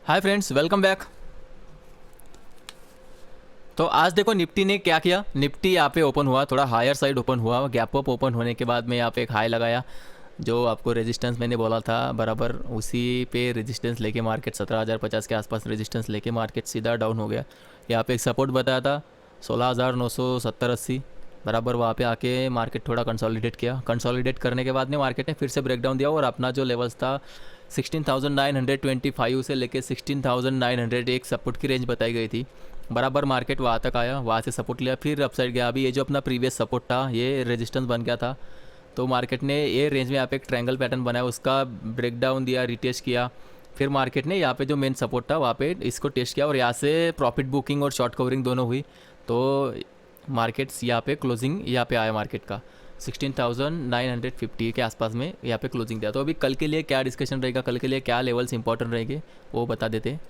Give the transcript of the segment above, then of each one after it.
Hi friends, welcome back. तो आज देखो निफ्टी ने क्या किया। निफ्टी यहाँ पे ओपन हुआ, थोड़ा हायर साइड ओपन हुआ, गैप अप ओपन होने के बाद में यहाँ पे एक हाई लगाया। जो आपको रेजिस्टेंस मैंने बोला था बराबर उसी पे रेजिस्टेंस लेके मार्केट 17,050 के आसपास रेजिस्टेंस लेके मार्केट सीधा डाउन हो गया। यहाँ पे एक सपोर्ट बताया था 16,970-80 बराबर। वहाँ पे आके मार्केट थोड़ा कंसोलिडेट किया। कंसोलिडेट करने के बाद में मार्केट ने फिर से ब्रेकडाउन दिया और अपना जो लेवल्स था 16,925 से लेके 16,900 एक सपोर्ट की रेंज बताई गई थी। बराबर मार्केट वहाँ तक आया, वहाँ से सपोर्ट लिया, फिर अपसाइड गया। अभी ये जो अपना प्रीवियस सपोर्ट था ये रेजिस्टेंस बन गया था। तो मार्केट ने ये रेंज में यहाँ पे एक ट्रायंगल पैटर्न बनाया, उसका ब्रेकडाउन दिया, रिटेस्ट किया। फिर मार्केट ने यहाँ पे जो मेन सपोर्ट था वहाँ पे इसको टेस्ट किया और यहाँ से प्रॉफिट बुकिंग और शॉर्ट कवरिंग दोनों हुई। तो मार्केट्स यहाँ पे क्लोजिंग यहाँ पे आया मार्केट का 16,950 के आसपास में यहाँ पे क्लोजिंग दिया। तो अभी कल के लिए क्या डिस्कशन रहेगा, कल के लिए क्या लेवल्स इंपॉर्टेंट रहेंगे वो बता देते हैं।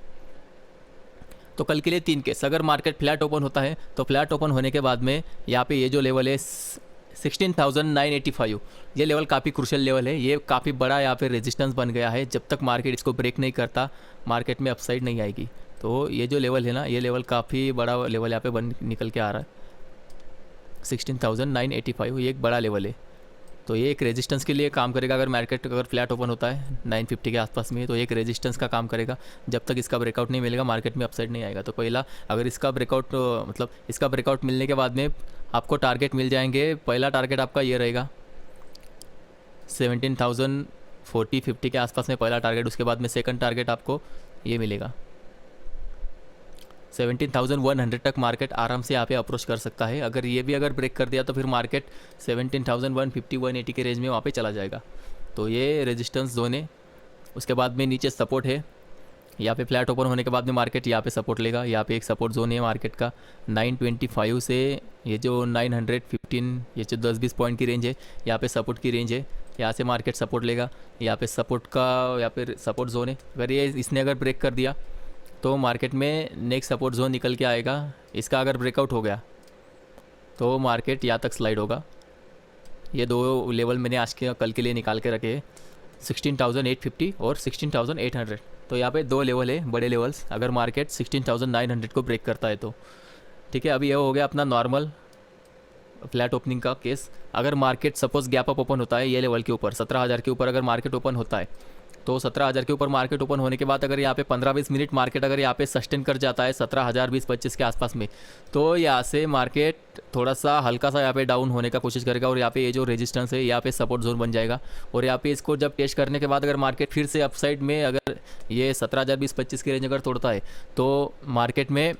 तो कल के लिए 3 केस। अगर मार्केट फ्लैट ओपन होता है तो फ्लैट ओपन होने के बाद में यहाँ पे ये जो लेवल है 16,985, ये लेवल काफ़ी क्रूशियल लेवल है। ये काफ़ी बड़ा यहाँ पे रेजिस्टेंस बन गया है। जब तक मार्केट इसको ब्रेक नहीं करता मार्केट में अपसाइड नहीं आएगी। तो ये जो लेवल है ना, ये लेवल काफ़ी बड़ा लेवल यहाँ पे बन निकल के आ रहा है। 16,985 ये एक बड़ा लेवल है। तो ये एक रेजिस्टेंस के लिए काम करेगा। अगर मार्केट अगर फ्लैट ओपन होता है 950 के आसपास में तो एक रेजिस्टेंस का काम करेगा। जब तक इसका ब्रेकआउट नहीं मिलेगा मार्केट में अपसाइड नहीं आएगा। तो पहला अगर इसका ब्रेकआउट मतलब इसका ब्रेकआउट मिलने के बाद में आपको टारगेट मिल जाएंगे। पहला टारगेट आपका ये रहेगा 17,040-50 के आसपास में पहला टारगेट। उसके बाद में सेकंड टारगेट आपको ये मिलेगा 17,100 तक मार्केट आराम से यहाँ पे अप्रोच कर सकता है। अगर ये भी अगर ब्रेक कर दिया तो फिर मार्केट 17,150-180 के रेंज में वहाँ पे चला जाएगा। तो ये रेजिस्टेंस जोन है। उसके बाद में नीचे सपोर्ट है। यहाँ पे फ्लैट ओपन होने के बाद में मार्केट यहाँ पे सपोर्ट लेगा। यहाँ पे एक सपोर्ट जोन है मार्केट का 925 से ये जो 915, ये जो 10-20 पॉइंट की रेंज है, यहाँ पे सपोर्ट की रेंज है। यहाँ से मार्केट सपोर्ट लेगा। यहाँ पे सपोर्ट का यहाँ पे सपोर्ट जोन है। अगर ये इसने अगर ब्रेक कर दिया तो मार्केट में नेक्स्ट सपोर्ट जोन निकल के आएगा। इसका अगर ब्रेकआउट हो गया तो मार्केट यहाँ तक स्लाइड होगा। ये दो लेवल मैंने आज के कल के लिए निकाल के रखे हैं 16,850 और 16,800। तो यहाँ पे दो लेवल है बड़े लेवल्स। अगर मार्केट 16,900 को ब्रेक करता है तो ठीक है। अभी ये हो गया अपना नॉर्मल फ्लैट ओपनिंग का केस। अगर market suppose gap up open होता है ये लेवल के ऊपर 17,000 के ऊपर अगर मार्केट ओपन होता है तो 17,000 के ऊपर मार्केट ओपन होने के बाद अगर यहाँ पे 15-20 मिनट मार्केट अगर यहाँ पे सस्टेन कर जाता है 17,020-25 के आसपास में तो यहाँ से मार्केट थोड़ा सा हल्का सा यहाँ पे डाउन होने का कोशिश करेगा और यहाँ पे ये जो रेजिस्टेंस है यहाँ पे सपोर्ट जोन बन जाएगा। और यहाँ पे इसको जब टेस्ट करने के बाद अगर मार्केट फिर से अपसाइड में अगर ये 17,020-25 की रेंज अगर तोड़ता है तो मार्केट में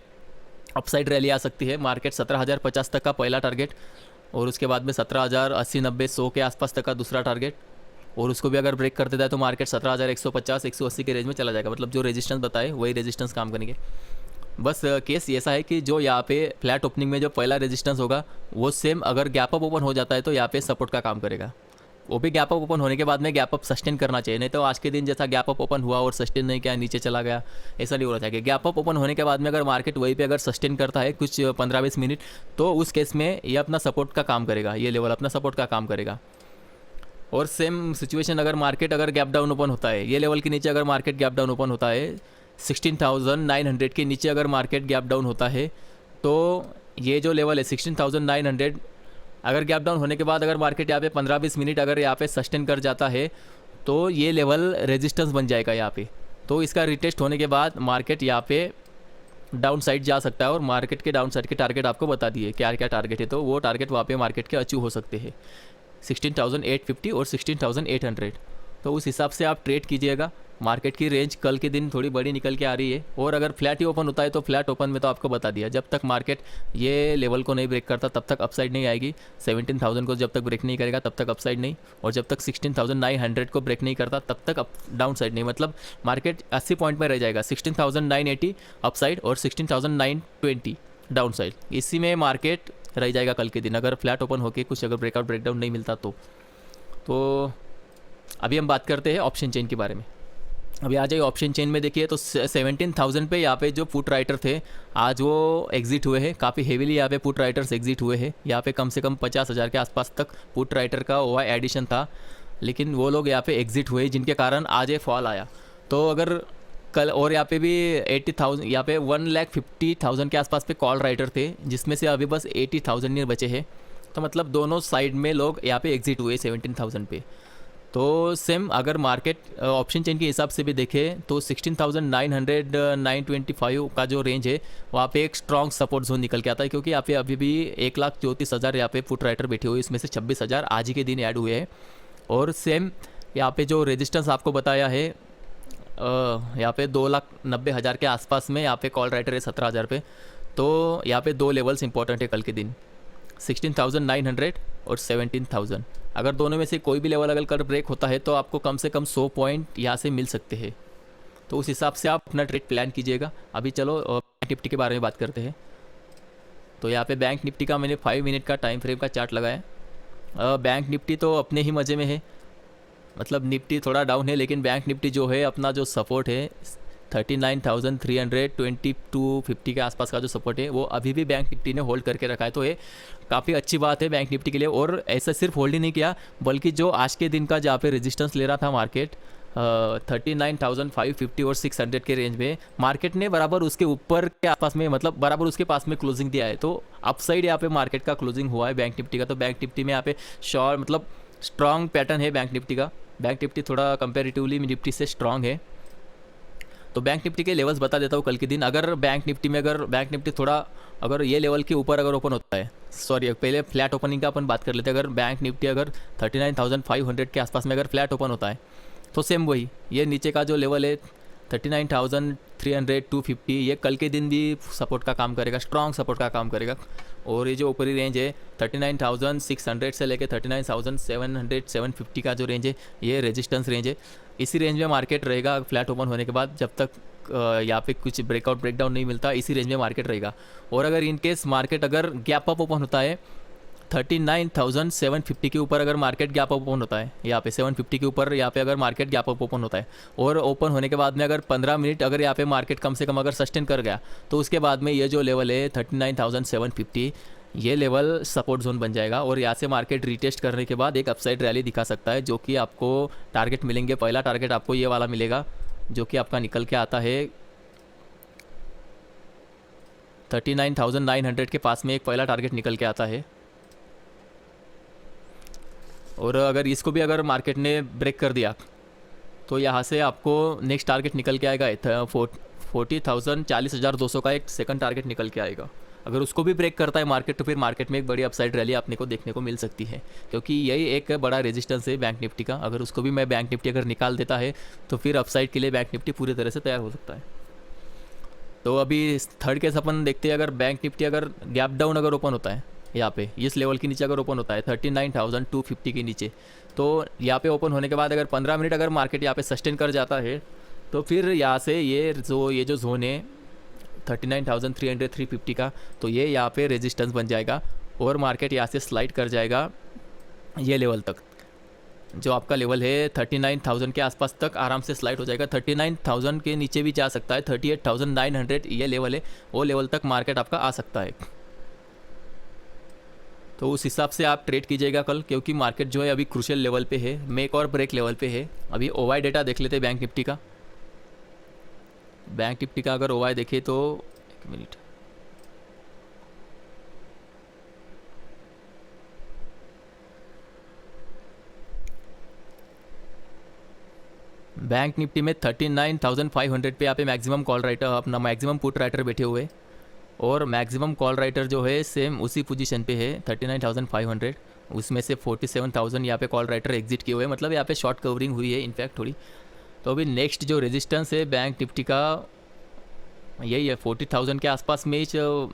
अपसाइड रैली आ सकती है। मार्केट 17,050 तक का पहला टारगेट और उसके बाद में 17,080-90-100 के आसपास तक का दूसरा टारगेट और उसको भी अगर ब्रेक कर देता है तो मार्केट 17,150-180 के रेंज में चला जाएगा। मतलब जो रेजिस्टेंस बताए वही रेजिस्टेंस काम करेंगे। बस केस ऐसा है कि जो यहाँ पे फ्लैट ओपनिंग में जो पहला रेजिस्टेंस होगा वो सेम अगर गैप अप ओपन हो जाता है तो यहाँ पे सपोर्ट का काम करेगा। वो भी गैप अप ओपन होने के बाद में गैप अप सस्टेन करना चाहिए। नहीं तो आज के दिन जैसा गैप अप ओपन हुआ और सस्टेन नहीं किया नीचे चला गया, ऐसा नहीं होना चाहिए। गैप अप ओपन होने के बाद में अगर मार्केट वहीं पे अगर सस्टेन करता है कुछ 15-20 मिनट तो उस केस में ये अपना सपोर्ट का काम करेगा। ये लेवल अपना सपोर्ट का काम करेगा। और सेम सिचुएशन अगर मार्केट अगर गैप डाउन ओपन होता है ये लेवल के नीचे अगर मार्केट गैप डाउन ओपन होता है 16,900 के नीचे अगर मार्केट गैप डाउन होता है तो ये जो लेवल है 16,900 अगर गैप डाउन होने के बाद अगर मार्केट यहाँ पे 15-20 मिनट अगर यहाँ पे सस्टेन कर जाता है तो ये लेवल रेजिस्टेंस बन जाएगा यहाँ पे। तो इसका रिटेस्ट होने के बाद मार्केट यहाँ पे डाउन साइड जा सकता है और मार्केट के डाउन साइड के टारगेट आपको बता दिए क्या क्या टारगेट है। तो वो टारगेट वहाँ पे मार्केट के अचीव हो सकते हैं 16,850 और 16,800। तो उस हिसाब से आप ट्रेड कीजिएगा। मार्केट की रेंज कल के दिन थोड़ी बड़ी निकल के आ रही है। और अगर फ्लैट ही ओपन होता है तो फ्लैट ओपन में तो आपको बता दिया जब तक मार्केट ये लेवल को नहीं ब्रेक करता तब तक अपसाइड नहीं आएगी। 17,000 को जब तक ब्रेक नहीं करेगा तब तक अपसाइड नहीं। और जब तक 16,900 को ब्रेक नहीं करता तब तक डाउन साइड नहीं। मतलब मार्केट 80 पॉइंट में रह जाएगा। 16,980 अपसाइड और 16,920 डाउन साइड। इसी में मार्केट रह जाएगा कल के दिन अगर फ्लैट ओपन होके कुछ अगर ब्रेकआउट ब्रेकडाउन नहीं मिलता तो अभी हम बात करते हैं ऑप्शन चेन के बारे में। अभी आ जाइए ऑप्शन चेन में देखिए तो 17,000 पे यहाँ पे जो पुट राइटर थे आज वो एग्जिट हुए हैं। काफ़ी हेवीली यहाँ पे पुट राइटर्स एग्जिट हुए हैं। यहाँ पे कम से कम 50,000 के आसपास तक पुट राइटर का ओवाई एडिशन था लेकिन वो लोग यहाँ पे एग्जिट हुए जिनके कारण आज ये फॉल आया। तो अगर कल और यहाँ पे भी 80,000, यहाँ पे 1,50,000 के आसपास पे कॉल राइटर थे, जिसमें से अभी बस 80,000 ही बचे हैं। तो मतलब दोनों साइड में लोग यहाँ पे एग्जिट हुए 17,000 पे। तो सेम अगर मार्केट ऑप्शन चेन के हिसाब से भी देखें तो 16,900 925 का जो रेंज है वहाँ पे एक स्ट्रॉन्ग सपोर्ट जोन निकल के आता है, क्योंकि यहाँ पे अभी भी 1,34,000 यहाँ पे फुट राइटर बैठे हुए, इसमें से 26,000 आज ही के दिन ऐड हुए हैं। और सेम यहाँ पे जो रेजिस्टेंस आपको बताया है यहाँ पे 2,90,000 के आसपास में यहाँ पे कॉल राइटर है 17,000 पे। तो यहाँ पे दो लेवल्स इंपॉर्टेंट है कल के दिन, 16,900 और 17,000। अगर दोनों में से कोई भी लेवल अगर कल ब्रेक होता है तो आपको कम से कम 100 पॉइंट यहाँ से मिल सकते हैं। तो उस हिसाब से आप अपना ट्रेड प्लान कीजिएगा। अभी चलो बैंक निफ्टी के बारे में बात करते हैं। तो यहाँ पे बैंक निफ्टी का मैंने 5 मिनट का टाइम फ्रेम का चार्ट लगाया। बैंक निफ्टी तो अपने ही मज़े में है, मतलब निफ्टी थोड़ा डाउन है, लेकिन बैंक निफ्टी जो है अपना जो सपोर्ट है 39,322.50 के आसपास का जो सपोर्ट है वो अभी भी बैंक निफ्टी ने होल्ड करके रखा है। तो ये काफ़ी अच्छी बात है बैंक निफ्टी के लिए। और ऐसा सिर्फ होल्ड ही नहीं किया, बल्कि जो आज के दिन का जहाँ पे रेजिस्टेंस ले रहा था मार्केट 39,550 और 600 के रेंज में, मार्केट ने बराबर उसके ऊपर के आसपास में, मतलब बराबर उसके पास में क्लोजिंग दिया है। तो अपसाइड यहाँ पे मार्केट का क्लोजिंग हुआ है बैंक निफ्टी का। तो बैंक निफ्टी में यहाँ पे शॉर्ट मतलब स्ट्रॉन्ग पैटर्न है बैंक निफ्टी का। बैंक निफ्टी थोड़ा कंपेरेटिवली निफ्टी से स्ट्रॉन्ग है। तो बैंक निफ्टी के लेवल्स बता देता हूँ कल के दिन। अगर बैंक निफ्टी में अगर बैंक निफ्टी थोड़ा अगर ये लेवल के ऊपर अगर ओपन होता है, सॉरी पहले फ्लैट ओपनिंग का अपन बात कर लेते हैं। अगर बैंक निफ्टी अगर 39,500 के आसपास में अगर फ्लैट ओपन होता है तो सेम वही ये नीचे का जो लेवल है 39,300 250, ये कल के दिन भी सपोर्ट का काम करेगा, स्ट्रॉन्ग सपोर्ट का काम करेगा। और ये जो ऊपरी रेंज है 39,600 से लेकर 39,700 750 का जो रेंज है ये रेजिस्टेंस रेंज है। इसी रेंज में मार्केट रहेगा फ्लैट ओपन होने के बाद, जब तक यहाँ पे कुछ ब्रेकआउट ब्रेकडाउन नहीं मिलता, इसी रेंज में मार्केट रहेगा। और अगर इन केस मार्केट अगर गैप अप ओपन होता है 39,750 के ऊपर, अगर मार्केट गैप अप ओपन होता है यहाँ पे 750 के ऊपर, यहाँ पे अगर मार्केट गैप अप ओपन होता है और ओपन होने के बाद में अगर 15 मिनट अगर यहाँ पे मार्केट कम से कम अगर सस्टेन कर गया, तो उसके बाद में ये जो लेवल है 39,750 ये लेवल सपोर्ट जोन बन जाएगा। और यहाँ से मार्केट रीटेस्ट करने के बाद एक अपसाइड रैली दिखा सकता है, जो कि आपको टारगेट मिलेंगे। पहला टारगेट आपको ये वाला मिलेगा जो कि आपका निकल के आता है 39,900 के पास में, एक पहला टारगेट निकल के आता है। और अगर इसको भी अगर मार्केट ने ब्रेक कर दिया तो यहाँ से आपको नेक्स्ट टारगेट निकल के आएगा 40,000 40,200 का एक सेकंड टारगेट निकल के आएगा। अगर उसको भी ब्रेक करता है मार्केट तो फिर मार्केट में एक बड़ी अपसाइड रैली आपने को देखने को मिल सकती है, क्योंकि यही एक बड़ा रेजिस्टेंस है बैंक निफ्टी का। अगर उसको भी मैं बैंक निफ्टी अगर निकाल देता है तो फिर अपसाइड के लिए बैंक निफ्टी पूरी तरह से तैयार हो सकता है। तो अभी थर्ड केस अपन देखते हैं। अगर बैंक निफ्टी अगर गैप डाउन अगर ओपन होता है यहाँ पे इस लेवल के नीचे अगर ओपन होता है 39,250 के नीचे, तो यहाँ पे ओपन होने के बाद अगर 15 मिनट अगर मार्केट यहाँ पे सस्टेन कर जाता है तो फिर यहाँ से ये जो जोन है 39,300 350 का, तो ये यहाँ पे रेजिस्टेंस बन जाएगा और मार्केट यहाँ से स्लाइड कर जाएगा ये लेवल तक। जो आपका लेवल है 39,000 के आसपास तक आराम से स्लाइड हो जाएगा। 39,000 के नीचे भी जा सकता है, 38,900 ये लेवल है, वो लेवल तक मार्केट आपका आ सकता है। तो उस हिसाब से आप ट्रेड कीजिएगा कल, क्योंकि मार्केट जो है अभी क्रूशियल लेवल पे है, मेक और ब्रेक लेवल पे है। अभी ओवाई डेटा देख लेते हैं बैंक निफ्टी का। बैंक निफ्टी का अगर ओवाई देखें तो एक मिनट, बैंक निफ्टी में 39,500 पे यहाँ पे मैक्सिमम कॉल राइटर अपना मैक्सिमम पुट राइटर बैठे हुए, और मैक्सिमम कॉल राइटर जो है सेम उसी पोजीशन पे है 39,500। उसमें से 47,000 यहाँ पे कॉल राइटर एग्जिट किए हुए हैं, मतलब यहाँ पे शॉर्ट कवरिंग हुई है इनफैक्ट थोड़ी। तो अभी नेक्स्ट जो रेजिस्टेंस है बैंक निफ्टी का यही है 40,000 के आसपास में ही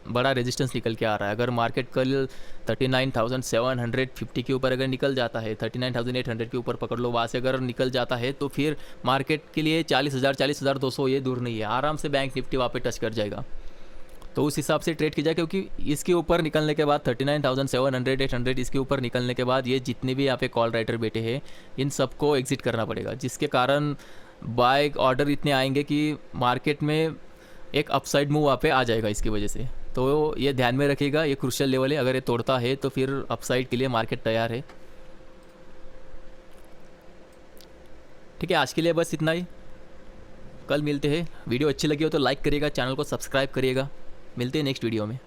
बड़ा रेजिस्टेंस निकल के आ रहा है। अगर मार्केट कल 39,750 के ऊपर अगर निकल जाता है, 39,800 के ऊपर पकड़ लो, वहाँ से अगर निकल जाता है तो फिर मार्केट के लिए 40,000 40,200 ये दूर नहीं है, आराम से बैंक निफ्टी वहाँ पे टच कर जाएगा। तो उस हिसाब से ट्रेड किया, क्योंकि इसके ऊपर निकलने के बाद 39,700 800 इसके ऊपर निकलने के बाद ये जितने भी यहाँ पे कॉल राइटर बैठे हैं इन सबको एग्जिट करना पड़ेगा, जिसके कारण बाय ऑर्डर इतने आएंगे कि मार्केट में एक अपसाइड मूव वहाँ पे आ जाएगा इसकी वजह से। तो ये ध्यान में रखिएगा, ये क्रूशियल लेवल है, अगर ये तोड़ता है तो फिर अपसाइड के लिए मार्केट तैयार है। ठीक है, आज के लिए बस इतना ही। कल मिलते हैं। वीडियो अच्छी लगी हो तो लाइक करिएगा, चैनल को सब्सक्राइब करिएगा। मिलते हैं नेक्स्ट वीडियो में।